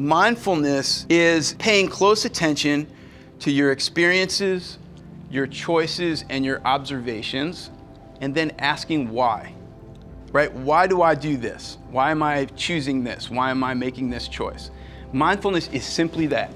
Mindfulness is paying close attention to your experiences, your choices, and your observations, and then asking why, right? Why do I do this? Why am I choosing this? Why am I making this choice? Mindfulness is simply that.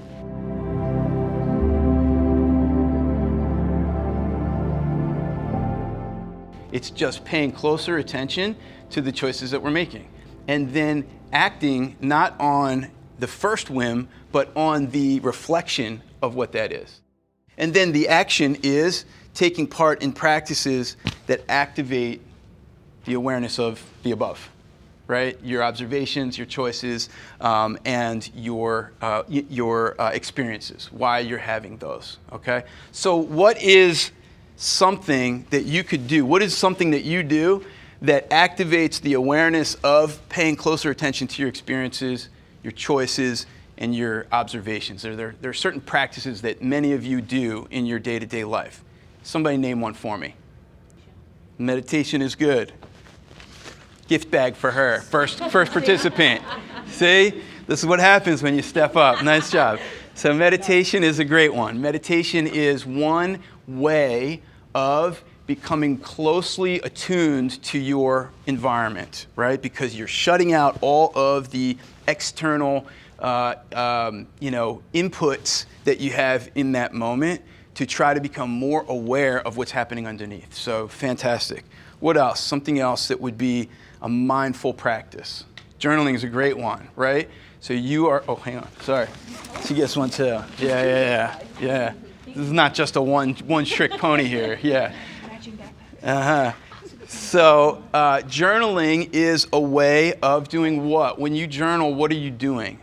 It's just paying closer attention to the choices that we're making, and then acting not on the first whim, but on the reflection of what that is. And then the action is taking part in practices that activate the awareness of the above, right? Your observations, your choices, and your experiences, why you're having those, okay? So what is something that you could do? What is something that you do that activates the awareness of paying closer attention to your experiences, your choices, and your observations? There are certain practices that many of you do in your day-to-day life. Somebody name one for me. Meditation is good. Gift bag for her, first participant. See, this is what happens when you step up. Nice job. So meditation is a great one. Meditation is one way of becoming closely attuned to your environment, right? Because you're shutting out all of the external, inputs that you have in that moment to try to become more aware of what's happening underneath. So fantastic. What else? Something else that would be a mindful practice. Journaling is a great one, right? So you are, oh, hang on, sorry. She gets one too. Yeah. This is not just a one-trick pony here, yeah. So journaling is a way of doing what? When you journal, what are you doing?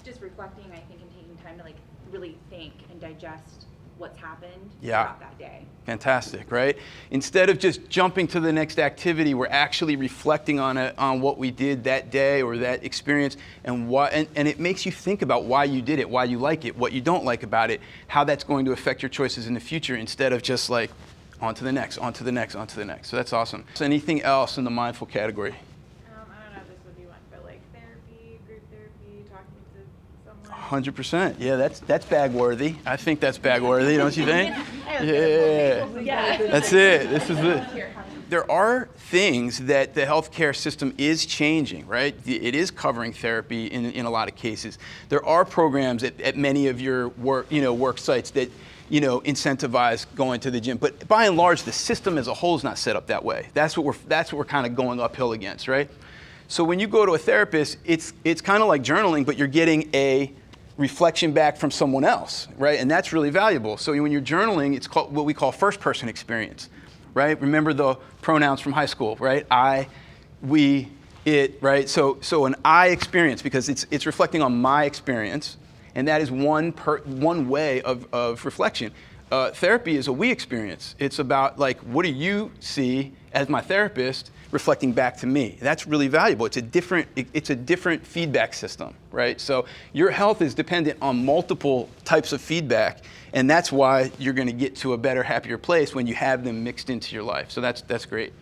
Just reflecting, I think, and taking time to really think and digest what's happened Yeah. throughout that day. Fantastic, right? Instead of just jumping to the next activity, we're actually reflecting on what we did that day or that experience, and it makes you think about why you did it, why you like it, what you don't like about it, how that's going to affect your choices in the future, instead of just like on to the next, on to the next, on to the next. So that's awesome. So anything else in the mindful category? I don't know if this would be one, but like therapy, group therapy, talking to someone. 100%. Yeah, that's bag worthy. I think that's bag worthy, don't you think? Yeah. That's it. This is it. There are things that the healthcare system is changing, right? It is covering therapy in a lot of cases. There are programs at many of your work sites that incentivize going to the gym. But by and large, the system as a whole is not set up that way. That's what we're kind of going uphill against, right? So when you go to a therapist, it's kind of like journaling, but you're getting a reflection back from someone else, right? And that's really valuable. So when you're journaling, it's called what we call first-person experience, right? Remember the pronouns from high school, right? I, we, it, right? So an I experience, because it's reflecting on my experience. And that is one way of reflection. Therapy is a we experience. It's about what do you see as my therapist reflecting back to me? That's really valuable. It's a different feedback system, right? So your health is dependent on multiple types of feedback, and that's why you're going to get to a better, happier place when you have them mixed into your life. So that's great.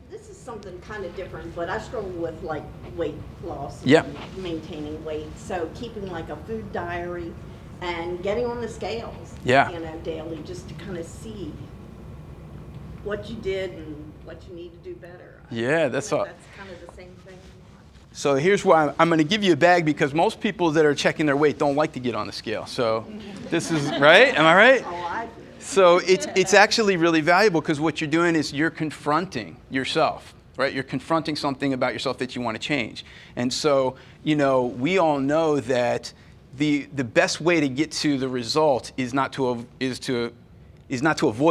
This is something kind of different, but I struggle with weight loss and Yeah. maintaining weight. So keeping a food diary and getting on the scales, Yeah. daily, just to kind of see what you did and what you need to do better. Yeah, that's all. That's kind of the same thing. So here's why I'm going to give you a bag, because most people that are checking their weight don't like to get on the scale. So this is right. Am I right? Oh, I do. So it's actually really valuable, because what you're doing is you're confronting yourself, right? You're confronting something about yourself that you want to change. And so, we all know that the best way to get to the result is not to avoid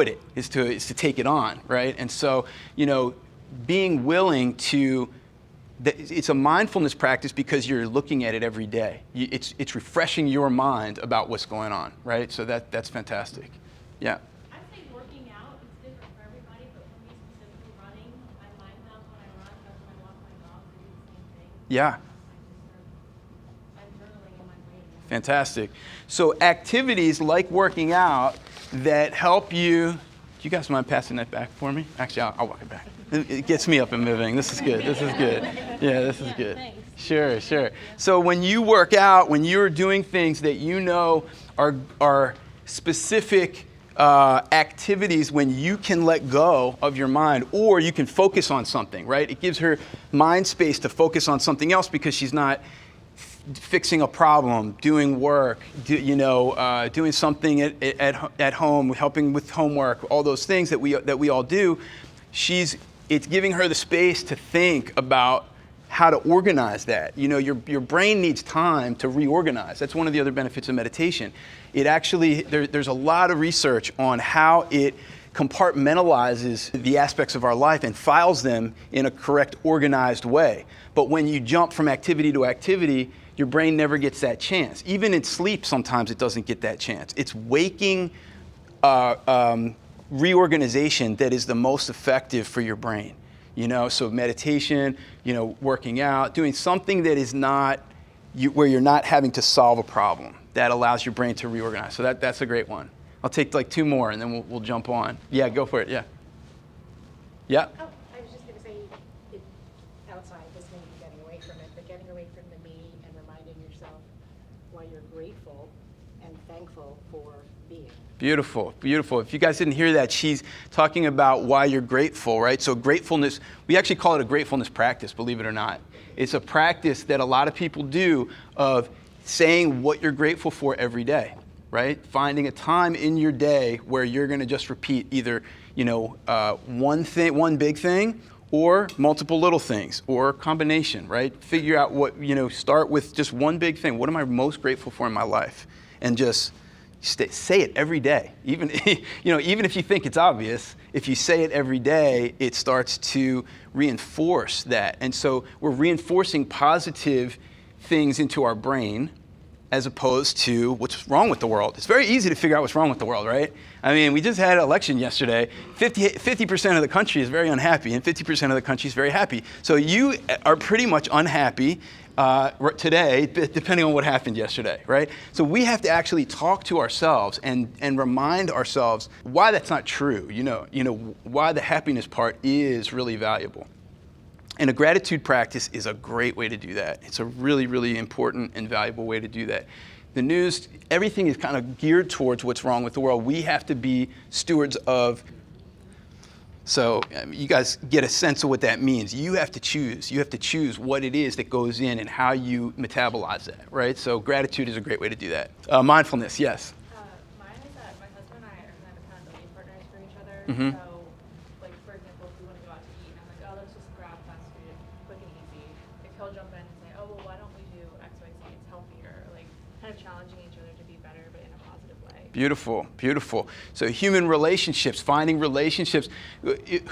it, is to take it on, right? And so, being willing to, it's a mindfulness practice because you're looking at it every day. It's refreshing your mind about what's going on, right? So that's fantastic. Yeah. I think working out is different for everybody, but for me specifically running, I mind map when I run, but when I walk my dog, I do the same thing. Yeah. I'm journaling in my brain. Fantastic. So activities like working out that help you. Do you guys mind passing that back for me? Actually, I'll walk it back. It gets me up and moving. This is good. This is good. Yeah, this is good. Thanks. Sure, sure. So when you work out, when you're doing things that you know are specific activities, when you can let go of your mind, or you can focus on something, right? It gives her mind space to focus on something else because she's not fixing a problem, doing work, doing something at home, helping with homework, all those things that we all do. It's giving her the space to think about how to organize that. Your brain needs time to reorganize. That's one of the other benefits of meditation. It actually, there's a lot of research on how it compartmentalizes the aspects of our life and files them in a correct, organized way. But when you jump from activity to activity, your brain never gets that chance. Even in sleep, sometimes it doesn't get that chance. It's waking reorganization that is the most effective for your brain. So meditation, working out, doing something that is not where you're not having to solve a problem. That allows your brain to reorganize. So that's a great one. I'll take like 2 more and then we'll jump on. Yeah, go for it. Yeah. Yeah. Oh, I was just going to say, outside, this may be getting away from it, but getting away from the me and reminding yourself why you're grateful and thankful for being. Beautiful, beautiful. If you guys didn't hear that, she's talking about why you're grateful, right? So gratefulness, we actually call it a gratefulness practice, believe it or not. It's a practice that a lot of people do of saying what you're grateful for every day, right? Finding a time in your day where you're going to just repeat either, one big thing, or multiple little things, or combination, right? Figure out start with just one big thing. What am I most grateful for in my life? And just say it every day. Even if you think it's obvious, if you say it every day, it starts to reinforce that. And so we're reinforcing positive things into our brain as opposed to what's wrong with the world. It's very easy to figure out what's wrong with the world, right? I mean, we just had an election yesterday. 50% of the country is very unhappy, and 50% of the country is very happy. So you are pretty much unhappy today, depending on what happened yesterday, right? So we have to actually talk to ourselves and remind ourselves why that's not true. Why the happiness part is really valuable. And a gratitude practice is a great way to do that. It's a really, really important and valuable way to do that. The news, everything is kind of geared towards what's wrong with the world. We have to be stewards of. So you guys get a sense of what that means. You have to choose. You have to choose what it is that goes in and how you metabolize that, right? So gratitude is a great way to do that. Mindfulness, yes. Mine is that my husband and I are kind of accountability partners for each other. Mhm. So, like, for example, if we want to go out to eat, and I'm like, oh, let's just grab fast food, quick and easy. Like, he'll jump in and say, oh, well, why don't we do X, Y, Z? It's healthier. Like, kind of challenging each other to be better, but in a positive way. Beautiful, beautiful. So human relationships, finding relationships.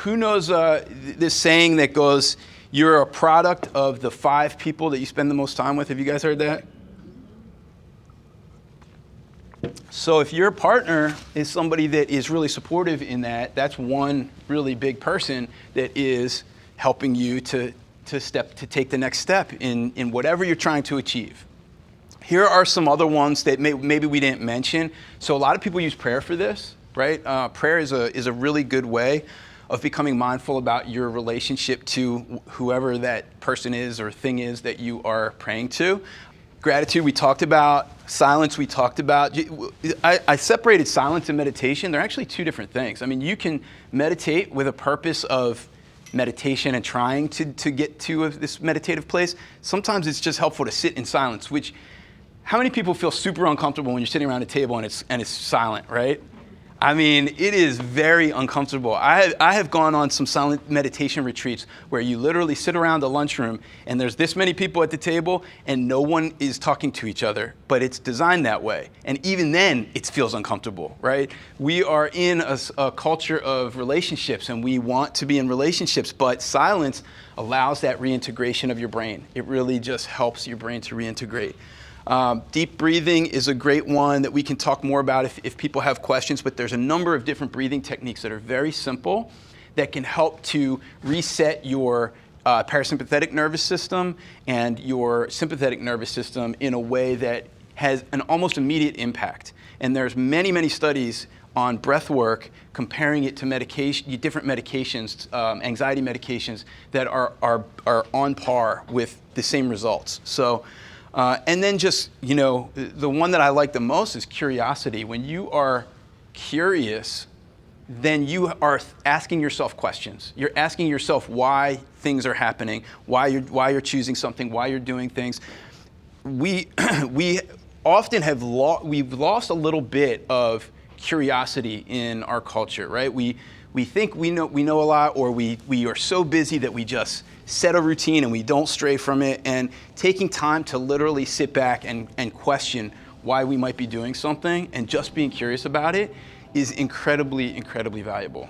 Who knows this saying that goes, you're a product of the 5 people that you spend the most time with? Have you guys heard that? So if your partner is somebody that is really supportive in that, that's one really big person that is helping you to take the next step in whatever you're trying to achieve. Here are some other ones that maybe we didn't mention. So a lot of people use prayer for this, right? Prayer is a really good way of becoming mindful about your relationship to whoever that person is or thing is that you are praying to. Gratitude, we talked about. Silence, we talked about. I separated silence and meditation. They're actually 2 different things. I mean, you can meditate with a purpose of meditation and trying to get to this meditative place. Sometimes it's just helpful to sit in silence, which, how many people feel super uncomfortable when you're sitting around a table and it's silent, right? I mean, it is very uncomfortable. I have gone on some silent meditation retreats where you literally sit around the lunchroom and there's this many people at the table and no one is talking to each other, but it's designed that way. And even then, it feels uncomfortable, right? We are in a culture of relationships and we want to be in relationships, but silence allows that reintegration of your brain. It really just helps your brain to reintegrate. Deep breathing is a great one that we can talk more about if people have questions, but there's a number of different breathing techniques that are very simple that can help to reset your parasympathetic nervous system and your sympathetic nervous system in a way that has an almost immediate impact. And there's many, many studies on breath work, comparing it to different medications, anxiety medications that are on par with the same results. So, and then just, the one that I like the most is curiosity. When you are curious, then you are asking yourself questions. You're asking yourself why things are happening, why you're choosing something, why you're doing things. We often we've lost a little bit of curiosity in our culture, right? We think we know a lot, or we are so busy that we just set a routine and we don't stray from it. And taking time to literally sit back and question why we might be doing something and just being curious about it is incredibly, incredibly valuable.